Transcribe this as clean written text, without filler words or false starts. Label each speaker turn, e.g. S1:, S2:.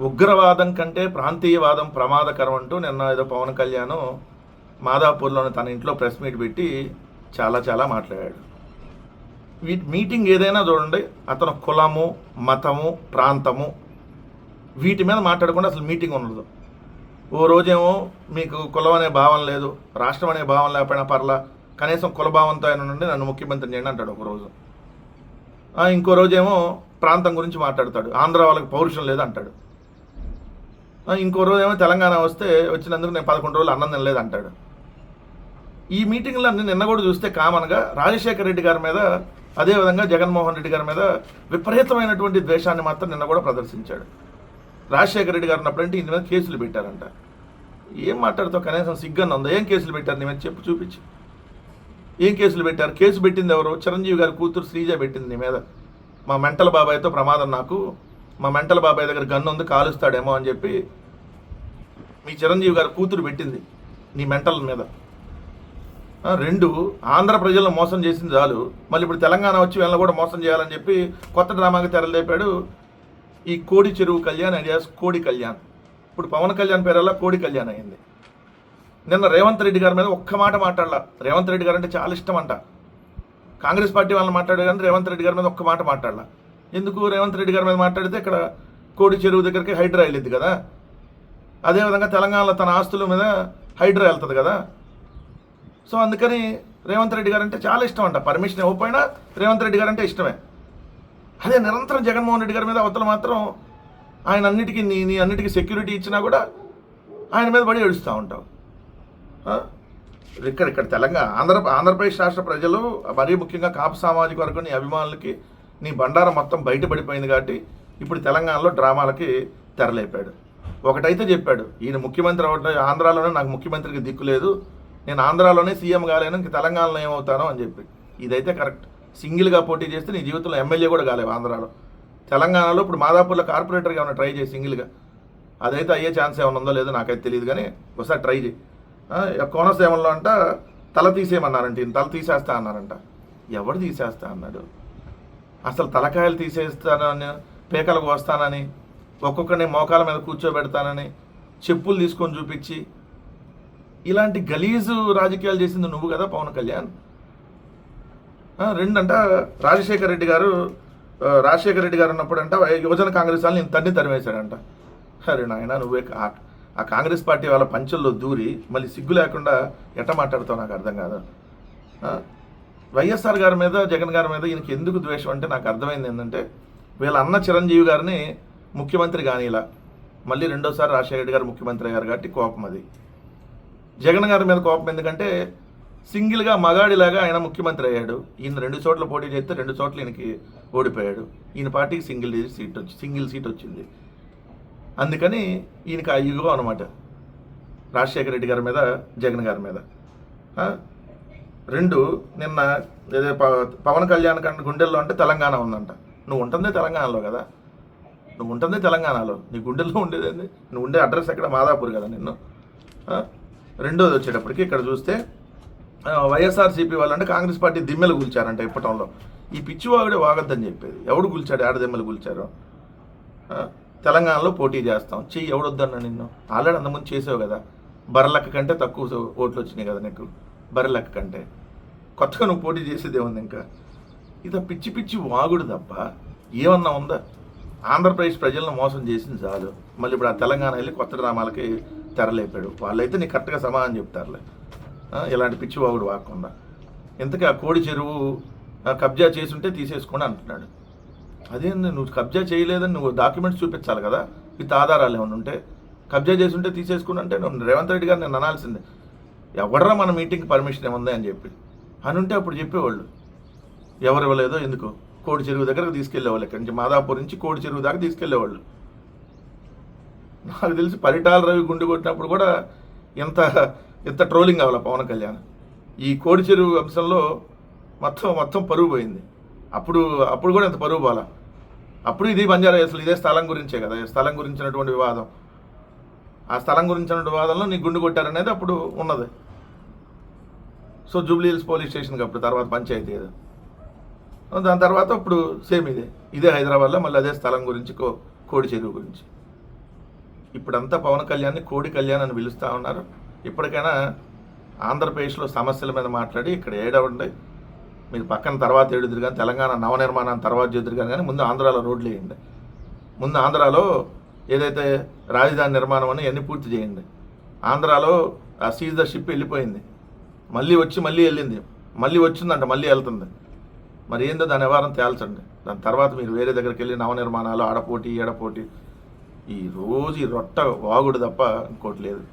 S1: ఉగ్రవాదం కంటే ప్రాంతీయవాదం ప్రమాదకరం అంటూ నిన్న ఏదో పవన్ కళ్యాణ్ మాదాపూర్లోని తన ఇంట్లో ప్రెస్ మీట్ పెట్టి చాలా మాట్లాడాడు. మీటింగ్ ఏదైనా చూడండి, అతను కులము, మతము, ప్రాంతము వీటి మీద మాట్లాడకుండా అసలు మీటింగ్ ఉండదు. ఓ రోజేమో మీకు కులం అనే భావం లేదు, రాష్ట్రం అనే భావం లేకపోయినా పర్లా, కనీసం కులభావంతో ఆయన నుండి నన్ను ముఖ్యమంత్రిని చేయండి అంటాడు ఒకరోజు. ఇంకో రోజేమో ప్రాంతం గురించి మాట్లాడతాడు, ఆంధ్ర వాళ్ళకి పౌరుషం లేదు అంటాడు. ఇంకో రోజేమో తెలంగాణ వచ్చినందుకు నేను 11 రోజులు అన్నం తినలేదు అంటాడు. ఈ మీటింగ్లన్నీ నిన్న కూడా చూస్తే కామన్గా రాజశేఖర రెడ్డి గారి మీద, అదేవిధంగా జగన్మోహన్ రెడ్డి గారి మీద విపరీతమైనటువంటి ద్వేషాన్ని మాత్రం నిన్న కూడా ప్రదర్శించాడు. రాజశేఖర రెడ్డి గారు ఉన్నప్పుడంటే ఇంటి మీద కేసులు పెట్టారంట. ఏం మాట్లాడుతావు, కనీసం సిగ్గన్న ఉందా? ఏం కేసులు పెట్టారు నీ మీద చెప్పు, చూపించి. ఏం కేసులు పెట్టారు? కేసు పెట్టింది ఎవరు? చిరంజీవి గారి కూతురు శ్రీజ పెట్టింది నీ మీద. మా మెంటల్ బాబాయ్తో ప్రమాదం, నాకు మా మెంటల్ బాబాయ్ దగ్గర గన్ను ఉంది, కాలుస్తాడేమో అని చెప్పి మీ చిరంజీవి గారి కూతురు పెట్టింది నీ మెంటల్ మీద. 2 ఆంధ్ర ప్రజలను మోసం చేసింది చాలు, మళ్ళీ ఇప్పుడు తెలంగాణ వచ్చి వీళ్ళని కూడా మోసం చేయాలని చెప్పి కొత్త డ్రామాకి తెరలేపాడు. ఈ కోడి చెరువు కళ్యాణ్ ఐడియాస్ కోడి కళ్యాణ్. ఇప్పుడు పవన్ కళ్యాణ్ పేరల్లా కోడి కళ్యాణ్ అయింది. నిన్న రేవంత్ రెడ్డి గారి మీద ఒక్క మాట మాట్లాడలా. రేవంత్ రెడ్డి గారు అంటే చాలా ఇష్టం అంట. కాంగ్రెస్ పార్టీ వాళ్ళని మాట్లాడే కానీ రేవంత్ రెడ్డి గారి మీద ఒక్క మాట మాట్లాడలా. ఎందుకు? రేవంత్ రెడ్డి గారి మీద మాట్లాడితే ఇక్కడ కోడి చెరువు దగ్గరికి హైడ్రా వెళ్ళింది కదా, అదేవిధంగా తెలంగాణలో తన ఆస్తుల మీద హైడ్రా వెళ్తుంది కదా. సో అందుకని రేవంత్ రెడ్డి గారు అంటే చాలా ఇష్టం అంట. పర్మిషన్ ఇవ్వకపోయినా రేవంత్ రెడ్డి గారు అంటే ఇష్టమే. అదే నిరంతరం జగన్మోహన్ రెడ్డి గారి మీద అవతల మాత్రం ఆయన అన్నిటికీ నీ అన్నిటికీ సెక్యూరిటీ ఇచ్చినా కూడా ఆయన మీద పడి ఏడుస్తూ ఉంటావు. ఇక్కడ తెలంగాణ ఆంధ్రప్రదేశ్ రాష్ట్ర ప్రజలు, మరీ ముఖ్యంగా కాపు సామాజిక వర్గం నీ అభిమానులకి నీ బండారం మొత్తం బయటపడిపోయింది కాబట్టి ఇప్పుడు తెలంగాణలో డ్రామాలకి తెరలేపాడు. ఒకటైతే చెప్పాడు, ఈయన ముఖ్యమంత్రి అవ్వడం, ఆంధ్రాలోనే నాకు ముఖ్యమంత్రికి దిక్కు లేదు, నేను ఆంధ్రాలోనే సీఎం కాలేను, ఇంక తెలంగాణలో ఏమవుతానో అని చెప్పి. ఇదైతే కరెక్ట్. సింగిల్గా పోటీ చేస్తే నీ జీవితంలో ఎమ్మెల్యే కూడా కాలేవు ఆంధ్రాలో. తెలంగాణలో ఇప్పుడు మాదాపూర్లో కార్పొరేటర్గా ఏమైనా ట్రై చేయి సింగిల్గా, అదైతే అయ్యే ఛాన్స్ ఏమైనా ఉందో లేదో నాకైతే తెలియదు, కానీ ఒకసారి ట్రై చేయి. కోనసీమలో అంట తల తీసేయమన్నారంట, ఈయన తల తీసేస్తా అన్నారంట. ఎవడు తీసేస్తా అన్నాడు? అసలు తలకాయలు తీసేస్తానని, పేకలకు వస్తానని, ఒక్కొక్కరిని మోకాల మీద కూర్చోబెడతానని చెప్పులు తీసుకొని చూపించి ఇలాంటి గలీజు రాజకీయాలు చేసింది నువ్వు కదా పవన్ కళ్యాణ్. 2 అంట రాజశేఖర రెడ్డి గారు ఉన్నప్పుడు అంట యువజన కాంగ్రెస్ వాళ్ళని తన్ని తరిమేశాడంట. అరే నాయన, నువ్వే ఆ కాంగ్రెస్ పార్టీ వాళ్ళ పంచుల్లో దూరి మళ్ళీ సిగ్గు లేకుండా ఎట్ట మాట్లాడుతావు నాకు అర్థం కాదు. వైఎస్ఆర్ గారి మీద, జగన్ గారి మీద ఈయనకి ఎందుకు ద్వేషం అంటే నాకు అర్థమైంది ఏంటంటే, వీళ్ళ అన్న చిరంజీవి గారిని ముఖ్యమంత్రి కానీ ఇలా మళ్ళీ 2వ సారి రాజశేఖర రెడ్డి గారు ముఖ్యమంత్రి అయ్యారు కాబట్టి కోపం అది. జగన్ గారి మీద కోపం ఎందుకంటే సింగిల్గా మగాడిలాగా ఆయన ముఖ్యమంత్రి అయ్యాడు. ఈయన 2 చోట్ల పోటీ చేస్తే 2 చోట్ల ఈయనకి ఓడిపోయాడు. ఈయన పార్టీకి సింగిల్ సీట్ వచ్చింది. అందుకని ఈయనకి ఆ యుగం అనమాట రాజశేఖర రెడ్డి గారి మీద, జగన్ గారి మీద. 2 నిన్న పవన్ కళ్యాణ్ కంటే గుండెల్లో అంటే తెలంగాణ ఉందంట. నువ్వు ఉంటుందే తెలంగాణలో కదా, నువ్వు ఉంటుందే తెలంగాణలో, నీ గుండెల్లో ఉండేది, నువ్వు ఉండే అడ్రస్ ఎక్కడ? మాదాపూర్ కదా నిన్ను. 2వది వచ్చేటప్పటికి ఇక్కడ చూస్తే వైఎస్ఆర్సీపీ వాళ్ళు అంటే కాంగ్రెస్ పార్టీ దిమ్మెలు కూల్చారంట ఇప్పటంలో. ఈ పిచ్చివాగుడే వాగద్దని చెప్పేది. ఎవడు కూల్చాడు? దిమ్మెలు కూల్చారు. తెలంగాణలో పోటీ చేస్తాం, చెయ్యి, ఎవడొద్దన్నా నిన్ను? ఆల్రెడీ అంతకుముందు చేసావు కదా. బర్రెలెక్క కంటే తక్కువ ఓట్లు వచ్చినాయి కదా నీకు, బర్రెలెక్క కంటే. కొత్తగా నువ్వు పోటీ చేసేదే ఉంది ఇంకా. ఇది పిచ్చి వాగుడు తప్ప ఏమన్నా ఉందా? ఆంధ్రప్రదేశ్ ప్రజలను మోసం చేసింది చాలు, మళ్ళీ ఇప్పుడు ఆ తెలంగాణ వెళ్ళి కొత్త డ్రామాలకి తెరలేపాడు. వాళ్ళైతే నీకు కరెక్ట్గా సమాధానం చెప్తారులే, ఇలాంటి పిచ్చివాగుడు వాడకుండా. ఇంతకీ ఆ కోడి చెరువు కబ్జా చేసుంటే తీసేసుకోండి అంటున్నాడు. అదేంది, నువ్వు కబ్జా చేయలేదని నువ్వు డాక్యుమెంట్స్ చూపించాలి కదా, విత్ ఆధారాలు ఏమైనా ఉంటే. కబ్జా చేసుంటే తీసేసుకుని అంటే నువ్వు రేవంత్ రెడ్డి గారు నేను అనాల్సిందే, ఎవడరా మన మీటింగ్కి పర్మిషన్ ఏముంది అని చెప్పి అని ఉంటే అప్పుడు చెప్పేవాళ్ళు. ఎవరు ఇవ్వలేదో ఎందుకు, కోడి చెరువు దగ్గరకు తీసుకెళ్లేవాళ్ళు, ఇక్కడి నుంచి మాదాపూర్ నుంచి కోడి చెరువు దాకా తీసుకెళ్లేవాళ్ళు. నాకు తెలిసి పరిటాల రవి గుండు కొట్టినప్పుడు కూడా ఎంత ట్రోలింగ్ అవ్వాలి పవన్ కళ్యాణ్. ఈ కోడి చెరువు అంశంలో మొత్తం పరువు పోయింది. అప్పుడు కూడా ఎంత పరువు పోలా. అప్పుడు ఇది బంజారా అసలు ఇదే స్థలం గురించే కదా, స్థలం గురించినటువంటి వివాదం. ఆ స్థలం గురించినటువంటి వివాదంలో నీ గుండు కొట్టారనేది అప్పుడు ఉన్నది. సో జూబ్లీ హిల్స్ పోలీస్ స్టేషన్కి అప్పుడు తర్వాత పంచాయతీ ఏదో, దాని తర్వాత ఇప్పుడు సేమ్ ఇదే హైదరాబాద్లో మళ్ళీ అదే స్థలం గురించి, కోడి చెరువు గురించి. ఇప్పుడంతా పవన్ కళ్యాణ్ని కోడి కళ్యాణ్ అని పిలుస్తూ ఉన్నారు. ఇప్పటికైనా ఆంధ్రప్రదేశ్లో సమస్యల మీద మాట్లాడి ఇక్కడ ఏడవండి. మీరు పక్కన తర్వాత ఏడుదురు కానీ, తెలంగాణ నవనిర్మాణాన్ని తర్వాత చేదురు కానీ ముందు ఆంధ్రాలో రోడ్లు వేయండి. ముందు ఆంధ్రాలో ఏదైతే రాజధాని నిర్మాణం అని అన్నీ పూర్తి చేయండి. ఆంధ్రాలో ఆ సీజ్ ద షిప్ వెళ్ళిపోయింది, మళ్ళీ వెళ్ళింది, మళ్ళీ వచ్చిందంట, మళ్ళీ వెళ్తుంది. మరి ఏందో దాని నివారణ తేల్చండి. దాని తర్వాత మీరు వేరే దగ్గరికి వెళ్ళి నవనిర్మాణాలు ఆడపోటీ ఏడపోటీ ఈ రోజు ఈ రొట్ట వాగుడు తప్ప ఇంకోటి లేదు.